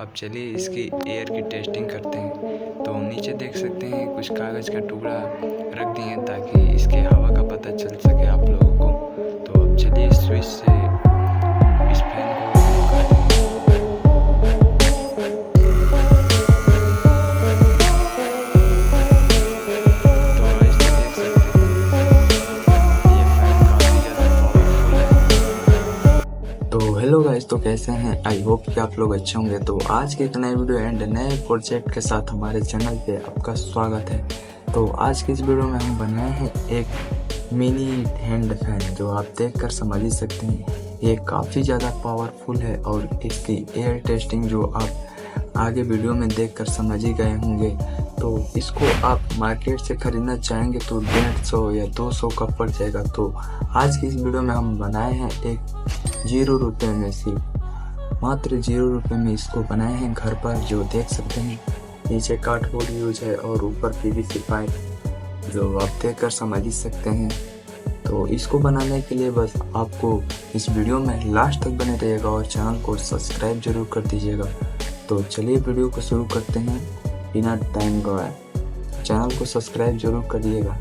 अब चलिए इसकी एयर की टेस्टिंग करते हैं। तो नीचे देख सकते हैं कुछ कागज़ का टुकड़ा रख दिए हैं ताकि इसके हवा का पता चल सके आप लोगों को। तो अब चलिए इस स्विच से इस फैन को ऑन करते हैं। तो गाइस देख सकते हैं ये फैन काफ़ी ज़्यादा पावरफुल है। तो हेलो गाइस, तो कैसे हैं? आई होप कि आप लोग अच्छे होंगे। तो आज के एक नए वीडियो एंड नए प्रोजेक्ट के साथ हमारे चैनल पे आपका स्वागत है। तो आज की इस वीडियो में हम बनाए हैं एक मिनी हैंड फैन, जो आप देखकर समझ ही सकते हैं ये काफ़ी ज़्यादा पावरफुल है और इसकी एयर टेस्टिंग जो आप आगे वीडियो में देखकर समझ ही गए होंगे। तो इसको आप मार्केट से ख़रीदना चाहेंगे तो 150 या 200 का पड़ जाएगा। तो आज की इस वीडियो में हम बनाए हैं एक 0 रुपये में, सिर्फ मात्र 0 रुपये में इसको बनाए हैं घर पर। जो देख सकते हैं नीचे कार्डबोर्ड यूज है और ऊपर पीवीसी पाइप, जो आप देखकर समझ ही सकते हैं। तो इसको बनाने के लिए बस आपको इस वीडियो में लास्ट तक बने रहिएगा और चैनल को सब्सक्राइब जरूर कर दीजिएगा। तो चलिए वीडियो को शुरू करते हैं बिना टाइम गवाए। चैनल को सब्सक्राइब जरूर करिएगा।